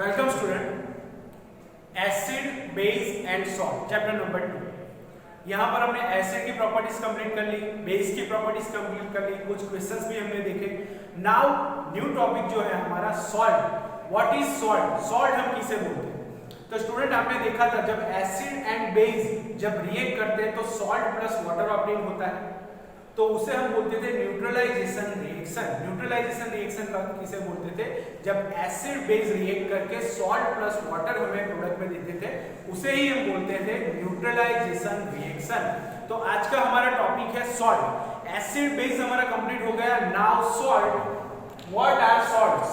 Welcome student. Acid base and salt chapter number 2। यहाँ पर हमने एसिड की प्रॉपर्टीज कंप्लीट कर ली, बेस की प्रॉपर्टीज कंप्लीट कर ली, कुछ क्वेश्चंस भी हमने देखे। नाउ न्यू टॉपिक जो है हमारा salt. What is salt? Salt हम किसे बोलते हैं? तो स्टूडेंट आपने देखा था जब एसिड एंड बेस जब रिएक्ट करते हैं तो सॉल्ट प्लस वाटर ऑब्टेन होता है, तो उसे हम बोलते थे न्यूट्रलाइजेशन रिएक्शन। न्यूट्रलाइजेशन रिएक्शन किसे बोलते थे? जब एसिड बेस रिएक्ट करके सॉल्ट प्लस वाटर हमें प्रोडक्ट में देते थे, उसे ही हम बोलते थे न्यूट्रलाइजेशन रिएक्शन। तो आज का हमारा टॉपिक है सॉल्ट। एसिड बेस हमारा कंप्लीट हो गया। Now salt. What are salts?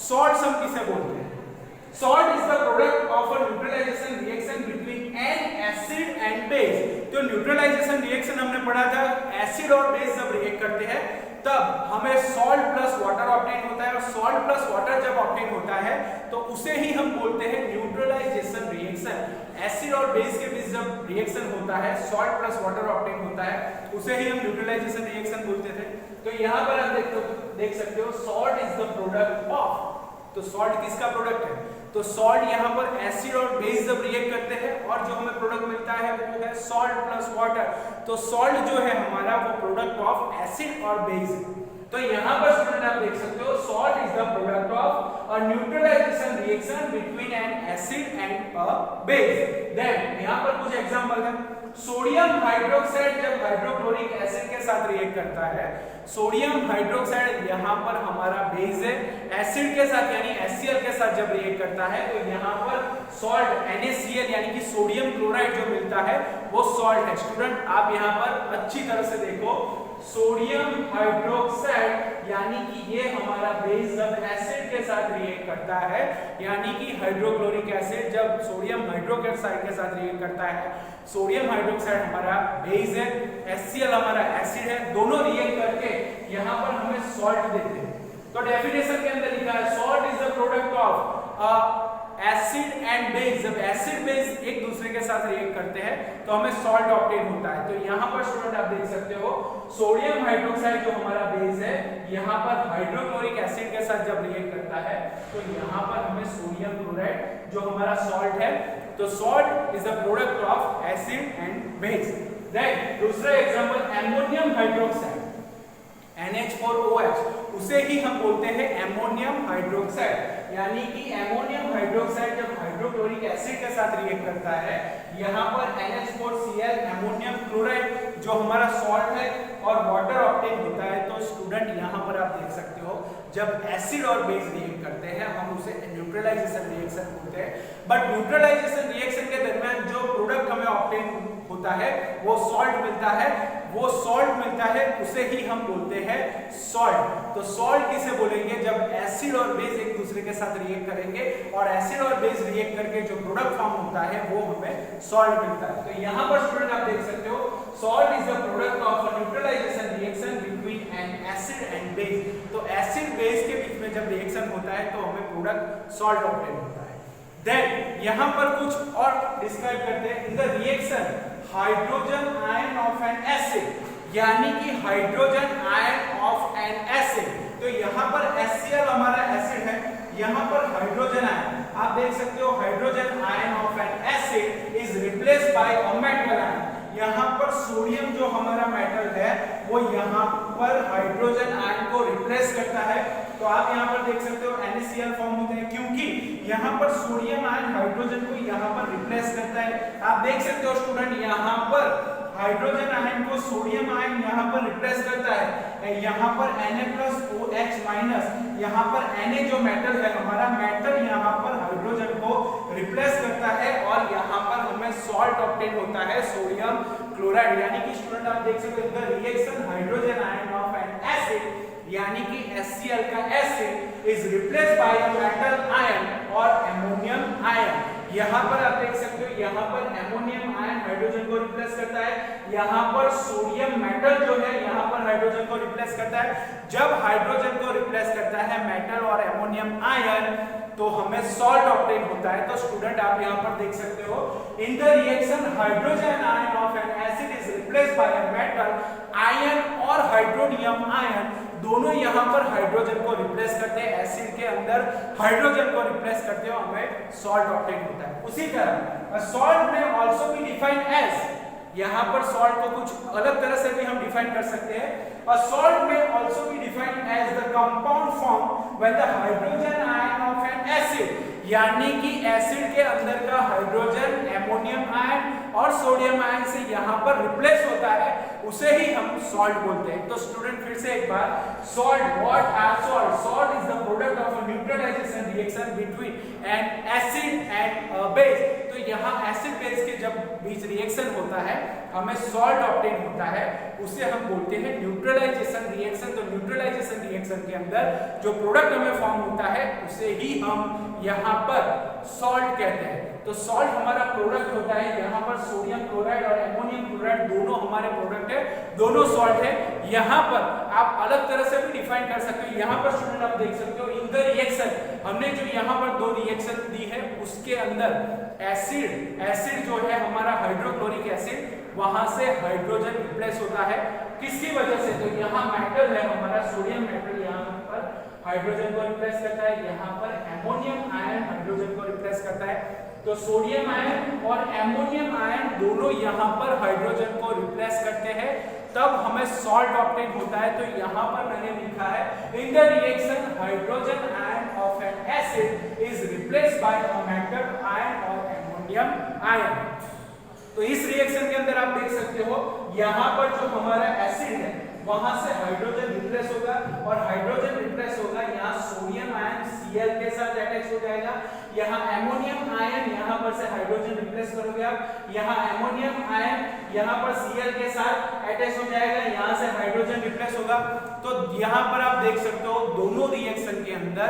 Salts हम किसे बोलते हैं? Salt is the product of a neutralization reaction between an acid and base। तो न्यूट्रलाइजेशन रिएक्शन हमने पढ़ा था, एसिड और बेस जब रिएक्ट करते हैं तब हमें सॉल्ट प्लस वाटर ऑब्टेन होता है, और सॉल्ट प्लस वाटर जब ऑब्टेन होता है तो उसे ही हम बोलते हैं न्यूट्रलाइजेशन रिएक्शन। एसिड और बेस के बीच जब रिएक्शन होता है, सॉल्ट प्लस वाटर ऑब्टेन होता है, उसे ही हम न्यूट्रलाइजेशन रिएक्शन बोलते थे। तो यहाँ पर आप देख सकते हो salt is the product of. तो सॉल्ट किसका प्रोडक्ट है? तो सॉल्ट यहाँ पर एसिड और बेस जब रिएक्ट करते हैं और जो हमें प्रोडक्ट मिलता है वो है सॉल्ट प्लस वाटर। तो सॉल्ट जो है हमारा वो प्रोडक्ट ऑफ एसिड और बेस। तो यहाँ पर स्टूडेंट आप देख सकते हो salt is the product of a neutralization reaction between an acid and a base. Then यहाँ पर कुछ एग्जांपल है। सोडियम हाइड्रोक्साइड जब हाइड्रोक्लोरिक एसिड के साथ रिएक्ट करता है, सोडियम हाइड्रोक्साइड यहाँ पर हमारा बेस है, एसिड के साथ यानी HCl के साथ जब रिएक्ट करता है तो यहाँ पर सॉल्ट NaCl यानी कि सोडियम क्लोराइड जो मिलता है वो सॉल्ट है। स्टूडेंट आप यहाँ पर अच्छी तरह से देखो, सोडियम हाइड्रोक्साइड यानी कि ये हमारा बेस जब एसिड के साथ रिएक्ट करता है, यानी कि हाइड्रोक्लोरिक एसिड जब सोडियम हाइड्रोक्साइड के साथ रिएक्ट करता है, सोडियम हाइड्रोक्साइड हमारा बेस है, HCl हमारा एसिड है, दोनों रिएक्ट करके यहाँ पर हमें सॉल्ट देते हैं। तो डेफिनेशन के अंदर लिखा है salt is the product of acid and base. जब एसिड बेस एक दूसरे के साथ रिएक्ट करते हैं तो हमें सॉल्ट ऑब्टेन होता है। तो यहाँ पर स्टूडेंट आप देख सकते हो सोडियम हाइड्रोक्साइड जो हमारा बेस है, यहाँ पर हाइड्रोक्लोरिक एसिड के साथ जब रिएक्ट करता है तो यहाँ पर हमें सोडियम क्लोराइड जो हमारा सॉल्ट है। तो salt is the product of acid and base. Then दूसरा एग्जांपल एमोनियम हाइड्रोक्साइड NH4OH, उसे ही हम बोलते हैं एमोनियम हाइड्रोक्साइड। यानी कि एमोनियम हाइड्रोक्साइड जब हाइड्रोक्लोरिक एसिड के साथ रिएक्ट करता है, यहाँ पर NH4Cl एमोनियम क्लोराइड जो हमारा सॉल्ट है और वाटर ऑब्टेन होता है। तो स्टूडेंट यहाँ पर आप देख सकते हो जब एसिड और बेस रिएक्ट करते हैं हम उसे न्यूट्रलाइजेशन रिएक्शन बोलते हैं। बट न्यूट्रलाइजेशन रिएक्शन के दरमियान जो प्रोडक्ट हमें ऑब्टेन होता है वो सॉल्ट मिलता है, वो सॉल्ट मिलता है, उसे ही हम बोलते हैं सॉल्ट। तो सॉल्ट किसे बोलेंगे? जब एसिड और बेस एक दूसरे के साथ रिएक्ट करेंगे और एसिड और बेस रिएक्ट करके जो प्रोडक्ट फॉर्म होता है वो हमें सॉल्ट मिलता है। तो यहाँ पर स्टूडेंट आप देख सकते हो salt is the product of a neutralization reaction between an acid and base. तो एसिड बेस के बीच में जब रिएक्शन होता है तो हमें प्रोडक्ट सॉल्ट ऑब्टेन होता है। देन यहाँ पर कुछ और डिस्क्राइब करते हैं। In the reaction hydrogen ion of N acid, यानी कि hydrogen ion of N acid. तो यहाँ पर HCl हमारा एसिड है, यहाँ पर हाइड्रोजन आयन आप देख सकते हो hydrogen ion of N acid is replaced by a metal ion. यहाँ पर सोडियम जो हमारा मेटल है वो यहाँ पर हाइड्रोजन आयन को रिप्लेस करता है। तो आप यहाँ पर देख सकते हो NaCl फॉर्म होते हैं क्योंकि यहाँ पर सोडियम आयन हाइड्रोजन को यहाँ पर रिप्लेस करता है। आप देख सकते हो स्टूडेंट यहाँ पर हाइड्रोजन आयन को सोडियम आयन यहाँ पर रिप्लेस करता है, यहाँ पर Na+OH-, यहाँ पर Na जो मेटल है हमारा मेटल यहाँ पर हाइड्रोजन को रिप्लेस करता है और यहाँ पर हमें सॉल्ट ऑब्टेन होता है सोडियम क्लोराइड। यानी कि स्टूडेंट आप देख सकते हो the reaction hydrogen ion of N acid यानी कि HCl का acid is replaced by a metal ion और एमोनियम आयन। यहाँ पर आप देख सकते हो यहाँ पर एमोनियम आयन हाइड्रोजन को रिप्लेस करता है, यहाँ पर सोडियम मेटल जो है यहाँ पर हाइड्रोजन को रिप्लेस करता है। जब हाइड्रोजन को रिप्लेस करता है मेटल और एमोनियम आयन तो हमें सॉल्ट ऑब्टेन होता है। तो स्टूडेंट आप यहाँ पर देख सकते हो in the reaction hydrogen ion of N acid is replaced by a metal ion और हाइड्रोनियम आयन, दोनों यहाँ पर हाइड्रोजन को रिप्लेस करते हैं, एसिड के अंदर हाइड्रोजन को रिप्लेस करते हो हमें सॉल्ट ऑब्टेन होता है। उसी तरह सॉल्ट में आल्सो बी डिफाइंड एज, यहाँ पर सॉल्ट को कुछ अलग तरह से भी हम डिफाइन कर सकते हैं। A salt may also be defined as the compound formed when the hydrogen ion of an acid, यानी कि एसिड के अंदर का हाइड्रोजन एमोनियम आयन और सोडियम आयन से यहाँ पर रिप्लेस होता है, उसे ही हम सॉल्ट बोलते हैं। तो स्टूडेंट फिर से एक बार, salt, what are salt? Salt is the product of a neutralization reaction between an acid and base. तो यहाँ एसिड बेस के जब बीच रिएक्शन होता है हमें सॉल्ट ऑब्टेन होता है, उसे हम बोलते हैं न्यूट्रलाइजेशन रिएक्शन। तो न्यूट्रलाइजेशन रिएक्शन के अंदर जो प्रोडक्ट हमें फॉर्म होता है उसे ही हम यहाँ पर सॉल्ट कहते हैं। तो सॉल्ट हमारा प्रोडक्ट होता है, यहाँ पर सोडियम क्लोराइड और एमोनियम क्लोराइड दोनों हमारे प्रोडक्ट है, दोनों सॉल्ट है। यहाँ पर आप अलग तरह से भी डिफाइन कर सकते हो। यहाँ पर स्टूडेंट आप देख सकते हो इन द रिएक्शन, हमने जो यहाँ पर दो रिएक्शन दी है उसके अंदर एसिड जो है हमारा हाइड्रोक्लोरिक एसिड, वहां से हाइड्रोजन रिप्लेस होता है, किसकी वजह से? तो यहाँ मेटल है हमारा सोडियम मेटल, यहाँ पर हाइड्रोजन को रिप्लेस करता है, यहाँ पर एमोनियम आयन हाइड्रोजन को रिप्लेस करता है। तो सोडियम आयन और एमोनियम आयन दोनों यहाँ पर हाइड्रोजन को रिप्लेस करते हैं, तब हमें सॉल्ट ऑब्टेन होता है। तो यहाँ पर मैंने लिखा है in the reaction hydrogen ion of N acid is replaced by a metal ion और एमोनियम आयन। तो इस रिएक्शन के अंदर आप देख सकते हो यहाँ पर जो हमारा एसिड है वहां से हाइड्रोजन रिप्लेस होगा और हाइड्रोजन रिप्लेस होगा, यहाँ सोडियम आयन Cl के साथ अटैच हो जाएगा, यहाँ एमोनियम आयन यहाँ पर से हाइड्रोजन रिप्लेस करोगे आप, यहाँ एमोनियम आयन यहाँ पर Cl के साथ अटैच हो जाएगा, यहाँ से हाइड्रोजन रिप्लेस होगा। तो यहाँ पर आप देख सकते हो दोनों रिएक्शन के अंदर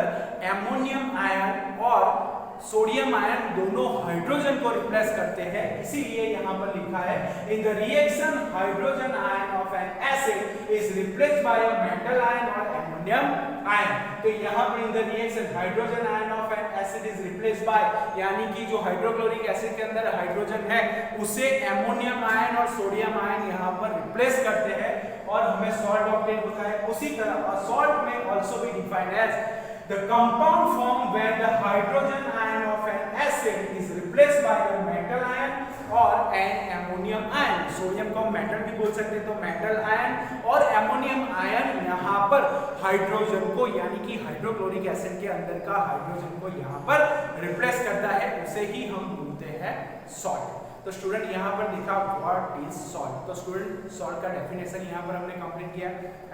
एमोनियम आयन और सोडियम आयन दोनों हाइड्रोजन को रिप्लेस करते हैं, इसीलिए यहाँ पर लिखा है in the reaction hydrogen ion of N acid is replaced by a metal ion और एमोनियम आयन। तो यहाँ पर in the reaction hydrogen ion of N acid is replaced by, यानी कि जो हाइड्रोक्लोरिक एसिड के अंदर हाइड्रोजन है उसे एमोनियम आयन और सोडियम आयन यहाँ पर रिप्लेस करते हैं और हमें सॉल्ट ऑब्टेन होता है। उसी तरह सॉल्ट में also be defined as the compound formed where the hydrogen ion of an acid is replaced by a metal ion or an ammonium ion। Sodium को मेटल भी बोल सकते हैं, तो मेटल आयन और एमोनियम आयन यहाँ पर हाइड्रोजन को, यानी कि हाइड्रोक्लोरिक एसिड के अंदर का हाइड्रोजन को यहाँ पर रिप्लेस करता है, उसे ही हम बोलते हैं सॉल्ट। तो स्टूडेंट यहाँ पर लिखा व्हाट इज सॉल्ट। तो स्टूडेंट सॉल्ट का डेफिनेशन यहाँ पर हमने कंप्लीट किया,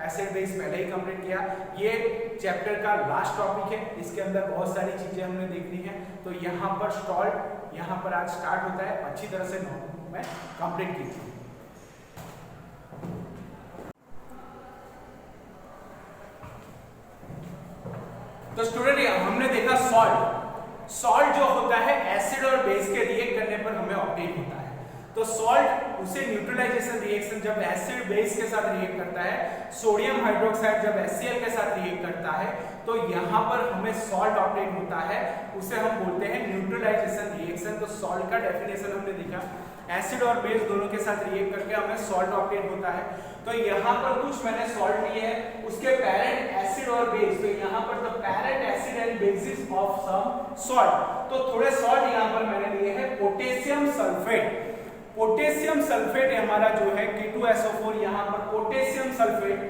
एसिड बेस पहले ही कंप्लीट किया। ये चैप्टर का लास्ट टॉपिक है, इसके अंदर बहुत सारी चीजें हमने देखनी है। तो यहाँ पर सॉल्ट यहाँ पर आज स्टार्ट होता है, अच्छी तरह से नोटबुक में कंप्लीट कीजिए। तो स्टूडेंट हमने देखा सॉल्ट। सॉल्ट जो होता है एसिड और बेस के रिएक्ट करने पर हमें ऑब्टेन होता है। तो सॉल्ट उसे न्यूट्रलाइजेशन रिएक्शन जब एसिड बेस के साथ रिएक्ट करता है, सोडियम हाइड्रोक्साइड जब HCl के साथ रिएक्ट करता है, तो यहाँ पर हमें सॉल्ट ऑब्टेन होता है, उसे हम बोलते हैं न्यूट्रलाइजेशन रिएक्शन। तो सॉल्ट का डेफिनेशन हमने देखा, एसिड और बेस दोनों के साथ रिएक्ट करके हमें सॉल्ट ऑब्टेन होता है। तो यहाँ पर कुछ मैंने सॉल्ट लिए है, उसके पैरेंट एसिड और बेस, तो यहाँ पर the parent acid and bases of some salt. तो थोड़े सॉल्ट यहाँ पर मैंने लिए हैं। पोटेशियम सल्फेट, पोटेशियम सल्फेट हमारा जो है K2SO4, यहाँ पर पोटेशियम सल्फेट,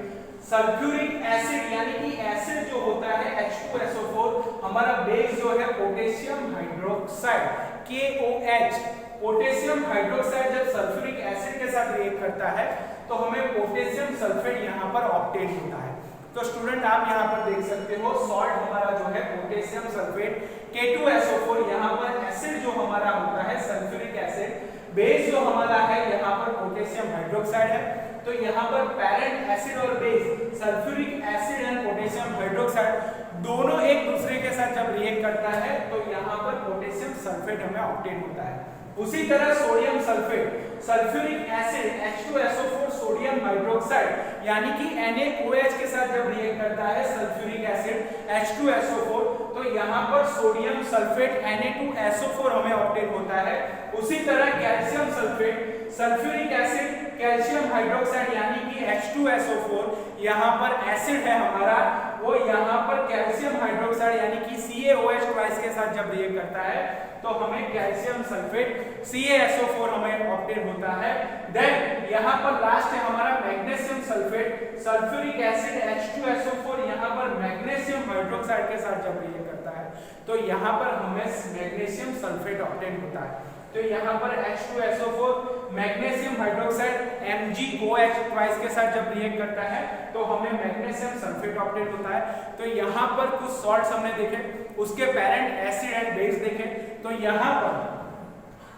सल्फ्यूरिक एसिड यानी कि एसिड जो होता है H2SO4, हमारा बेस जो है potassium hydroxide KOH। Potassium hydroxide जब सल्फ्यूरिक एसिड के साथ रिएक्ट करता है तो हमें पोटेशियम सल्फेट यहाँ पर ऑब्टेन होता है। तो स्टूडेंट आप यहाँ पर देख सकते हो सॉल्ट हमारा जो है पोटेशियम सल्फेट K2SO4, यहाँ पर एसिड जो हमारा होता है सल्फ्यूरिक एसिड, बेस जो हमारा है यहाँ पर पोटेशियम हाइड्रोक्साइड है। तो यहाँ पर पैरेंट एसिड और base sulphuric acid and potassium hydroxide दोनों एक दूसरे के साथ जब रिएक्ट करता है तो यहाँ पर पोटेशियम सल्फेट हमें ऑब्टेन होता है। उसी तरह sodium sulphate, sulphuric acid H2SO4 sodium hydroxide यानी कि NaOH के साथ जब रिएक्ट करता है सल्फ्यूरिक एसिड H2SO4, तो यहाँ पर सोडियम सल्फेट Na2SO4 हमें ऑब्टेन होता है। उसी तरह calcium sulphate, sulphuric acid, calcium hydroxide यानी कि H2SO4 यहाँ पर एसिड है हमारा, वो यहाँ पर कैल्शियम हाइड्रोक्साइड यानी कि CaOH ट्वाइस के साथ जब रिएक्ट करता है तो हमें कैल्शियम सल्फेट CaSO4 हमें ऑब्टेन होता है। देन यहाँ पर लास्ट है हमारा magnesium sulphate, sulphuric acid H2SO4 यहाँ पर मैग्नीशियम हाइड्रोक्साइड के साथ जब रिएक्ट करता है तो यहाँ पर हमें मैग्नीशियम सल्फेट ऑब्टेन होता है। तो यहाँ पर H2SO4 magnesium hydroxide MgOH twice के साथ जब रिएक्ट करता है तो हमें मैग्नीशियम सल्फेट ऑब्टेन होता है। तो यहाँ पर कुछ सॉल्ट्स हमने देखे, उसके पेरेंट एसिड एंड बेस देखे। तो यहाँ पर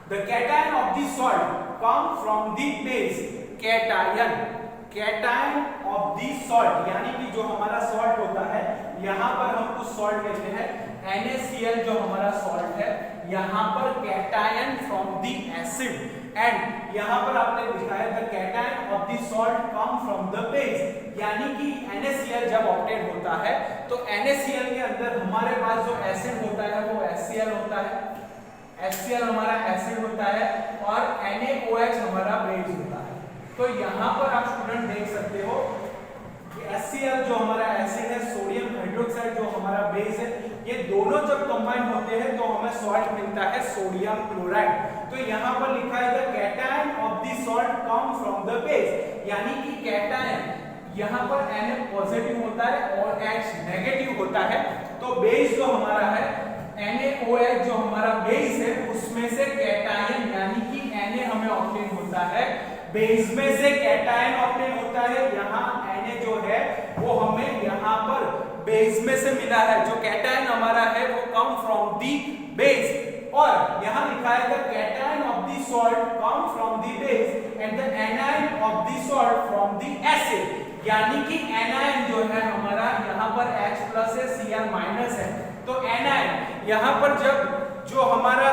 the cation of the salt come from the base, cation of the salt यानी कि जो हमारा सॉल्ट होता है, यहाँ पर हम कुछ सॉल्ट लेते हैं NaCl जो हमारा सॉल्ट है, यहाँ पर cation from the acid and यहाँ पर आपने लिखा है the cation of the salt come from the base यानी कि NaCl जब ऑब्टेन होता है तो NaCl के अंदर हमारे पास जो एसिड होता है वो HCl होता है, HCl हमारा एसिड होता है और NaOH हमारा बेस होता है। तो यहाँ पर आप स्टूडेंट देख सकते हो कि HCl जो हमारा एसिड है, सोडियम हाइड्रोक्साइड जो हमारा बेस है, ये दोनों जब कंबाइन होते हैं तो हमें सॉल्ट मिलता है सोडियम क्लोराइड। तो यहाँ पर लिखा है the cation of the salt come from the base यानी कि कैटायन यहाँ पर Na पॉजिटिव होता है और H नेगेटिव होता है। तो बेस जो हमारा है NaOH जो हमारा बेस है उसमें से कैटायन यानी कि Na हमें ऑब्टेन होता है, बेस में से कैटायन ऑब्टेन होता है। यहाँ Na जो है वो हमें यहाँ पर बेस में से मिला है, जो कैटायन हमारा है वो कम फ्रॉम दी बेस। और यहाँ लिखा है the cation of the salt come from the base and the anion of the salt from the acid यानी कि एनायन जो है हमारा यहाँ पर H+ है, Cl- है। तो एनायन यहाँ पर जब जो हमारा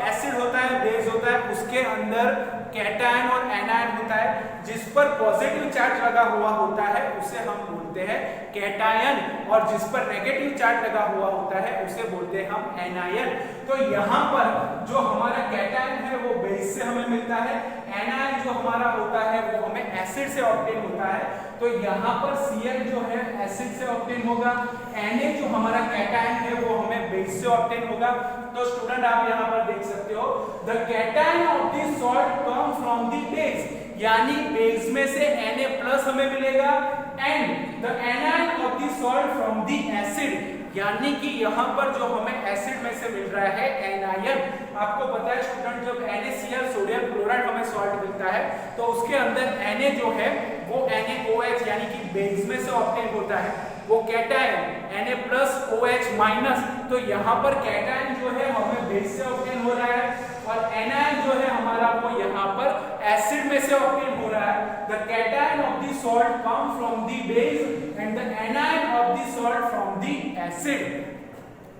एसिड होता है, बेस होता है, उसके अंदर कैटायन और एनायन होता है, जिस पर पॉजिटिव चार्ज लगा हुआ होता है उसे हम बोलते हैं कैटायन और जिस पर नेगेटिव चार्ज लगा हुआ होता है उसे बोलते हैं हम एनायन। तो यहाँ पर जो हमारा कैटायन है वो बेस से हमें मिलता है, एनायन जो हमारा होता है वो हमें एसिड से ऑब्टेन होता है। तो यहाँ पर Cl जो है एसिड से ऑब्टेन होगा, Na जो हमारा कैटायन है वो हमें बेस से ऑब्टेन होगा। तो स्टूडेंट आप यहाँ पर देख सकते हो the cation of the salt come from the base यानी बेस में से Na+ हमें मिलेगा and the anion of the salt from the acid यानी कि यहाँ पर जो हमें एसिड में से मिल रहा है एनायन। आपको पता है स्टूडेंट जब NaCl सोडियम क्लोराइड हमें सॉल्ट मिलता है तो उसके अंदर Na जो है वो NaOH यानी कि बेस में से ऑब्टेन होता है, वो कैटायन Na+OH-। तो यहाँ पर कैटायन जो है हमें बेस से ऑब्टेन हो रहा है और एनायन जो है हमारा वो यहाँ पर एसिड में से ऑब्टेन हो रहा है। The cation of the salt come from the base and the anion of the salt from the acid.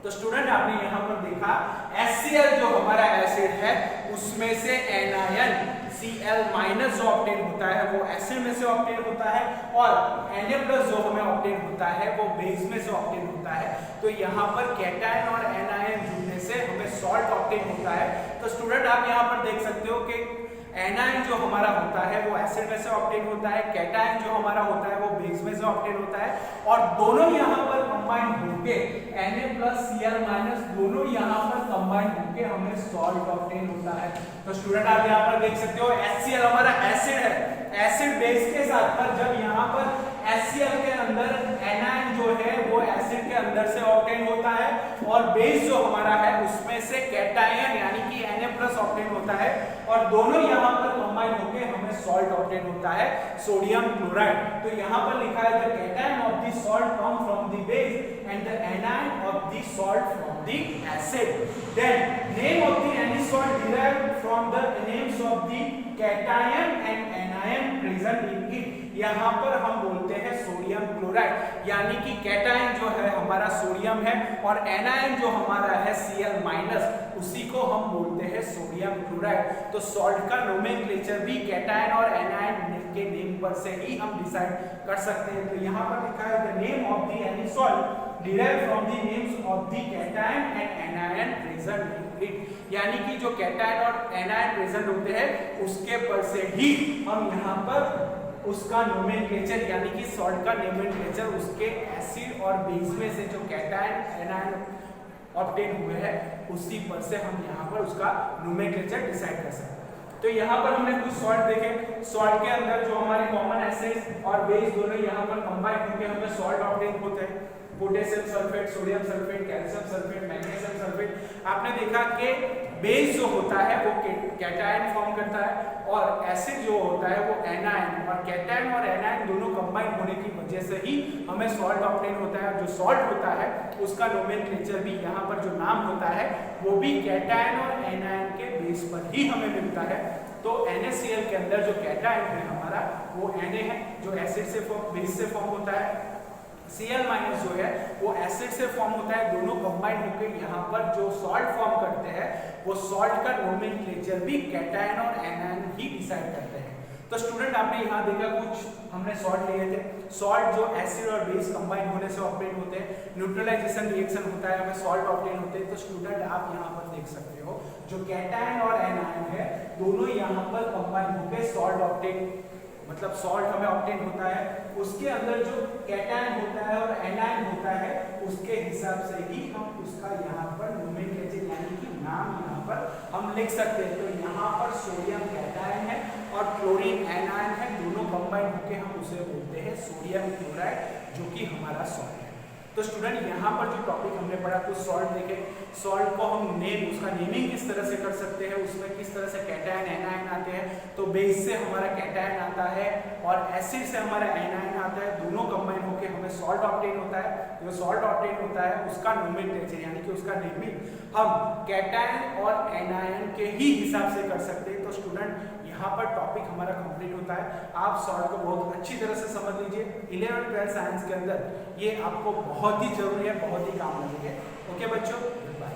तो स्टूडेंट आपने यहाँ पर देखा HCl जो हमारा एसिड है उसमें से एनायन Cl- जो ऑब्टेन होता है वो एसिड में से ऑब्टेन होता है और Na+ जो हमें ऑब्टेन होता है वो बेस में से ऑब्टेन होता है। तो यहाँ पर कैटायन और एनायन जुड़ने से हमें सॉल्ट ऑब्टेन होता है। तो स्टूडेंट आप यहाँ पर देख सकते हो कि एनायन जो हमारा होता है वो एसिड में से ऑब्टेन होता है, कैटायन जो हमारा होता है वो बेस में से ऑब्टेन होता है और दोनों यहाँ पर कंबाइन होके Na+Cl- दोनों यहाँ पर कंबाइन होके हमें सॉल्ट ऑब्टेन होता है। तो स्टूडेंट आप यहाँ पर देख सकते हो HCl हमारा एसिड है, एसिड बेस के साथ पर जब यहाँ पर HCl के अंदर एनायन जो है वो एसिड के अंदर से ऑब्टेन होता है और बेस जो हमारा है उसमें से कैटायन यानी कि Na+ ऑब्टेन होता है और दोनों यहाँ पर कंबाइन होकर हमें सॉल्ट ऑब्टेन होता है सोडियम क्लोराइड। तो यहाँ पर लिखा है the cation of the salt come from the base and the anion of the salt from the acid. Then name of the any salt derived from the names of the cation and anion present in it। यहाँ पर हम बोलते हैं sodium chloride यानी कि cation जो है हमारा सोडियम है और एनायन जो हमारा है Cl- उसी को हम बोलते हैं सोडियम क्लोराइड। तो सॉल्ट का नोमेनक्लेचर भी कैटायन और एनायन के नेम पर से ही हम डिसाइड कर सकते हैं। तो यहाँ पर लिखा है the name of the any salt derive from the names of the cation and anion present in it, यानी कि जो कैटायन और एनायन प्रेजेंट होते हैं उसके पर से ही हम यहाँ पर उसका नोमेनक्लेचर यानी कि सॉल्ट का नोमेनक्लेचर उसके एसिड और बेस में से जो कैटायन एनायन ऑब्टेन हुए हैं उसी पर से हम यहाँ पर उसका नोमेनक्लेचर डिसाइड कर सकते हैं। तो यहाँ पर हमने कुछ सॉल्ट देखे, सॉल्ट के अंदर जो हमारे कॉमन एसिड्स और बेस दोनों यहाँ पर कंबाइन होकर हमें सॉल्ट ऑब्टेन होते हैं, potassium sulphate, sodium sulphate, calcium sulphate, magnesium sulphate. आपने देखा कि बेस जो होता है वो कैटायन फॉर्म करता है और एसिड जो होता है वो एनायन, और कैटायन और एनायन दोनों कंबाइन होने की वजह से ही हमें सॉल्ट ऑब्टेन होता है। जो सॉल्ट होता है उसका नोमेनक्लेचर भी यहाँ पर जो नाम होता है वो भी कैटायन और एनायन के बेस पर ही हमें मिलता है। तो NaCl के अंदर जो कैटायन है हमारा वो Na है जो एसिड से बेस से फॉर्म होता है, Cl- जो है वो एसिड से फॉर्म होता है। दोनों कंबाइन होकर यहाँ पर जो सॉल्ट फॉर्म करते हैं वो सॉल्ट का नोमेनक्लेचर भी कैटायन और एनायन ही डिसाइड करते हैं। तो स्टूडेंट आपने यहाँ देखा कुछ हमने सॉल्ट लिए थे, सॉल्ट जो एसिड और बेस कंबाइन होने से ऑब्टेन होते हैं, न्यूट्रलाइजेशन रिएक्शन होता है हमें सॉल्ट ऑब्टेन होते हैं। तो स्टूडेंट आप यहाँ पर देख सकते हो जो कैटायन और एनायन है दोनों यहाँ पर कंबाइन होकर सॉल्ट ऑब्टेन मतलब सॉल्ट हमें ऑब्टेन होता है। उसके अंदर जो कैटायन होता है और एनायन होता है उसके हिसाब से ही हम उसका यहाँ पर नोमेनक्लेचर यानी कि नाम यहाँ पर हम लिख सकते हैं। तो यहाँ पर सोडियम कैटायन है और क्लोरीन एनायन है, दोनों कंबाइन होकर हम उसे बोलते हैं सोडियम क्लोराइड जो कि हमारा सॉल्ट है। तो स्टूडेंट यहाँ पर जो टॉपिक हमने पढ़ा कुछ सॉल्ट देखे, सॉल्ट को हम उसका नेमिंग किस तरह से कर सकते हैं, उसमें किस तरह से कैटायन एनायन आते हैं। तो बेस से हमारा कैटायन आता है और एसिड से हमारा एनायन आता है, दोनों कंबाइन होकर हमें सॉल्ट ऑब्टेन होता है। जो सॉल्ट ऑब्टेन होता है उसका नोमेनक्लेचर यानी कि उसका नेमिंग हम कैटायन और एनायन के ही हिसाब से कर सकते हैं। तो स्टूडेंट यहाँ पर टॉपिक हमारा कंप्लीट होता है। आप सॉल्ट को बहुत अच्छी तरह से समझ लीजिए। 11th 12th साइंस के अंदर ये आपको बहुत ही जरूरी है, बहुत ही काम लगेंगे। ओके बच्चों, बाय।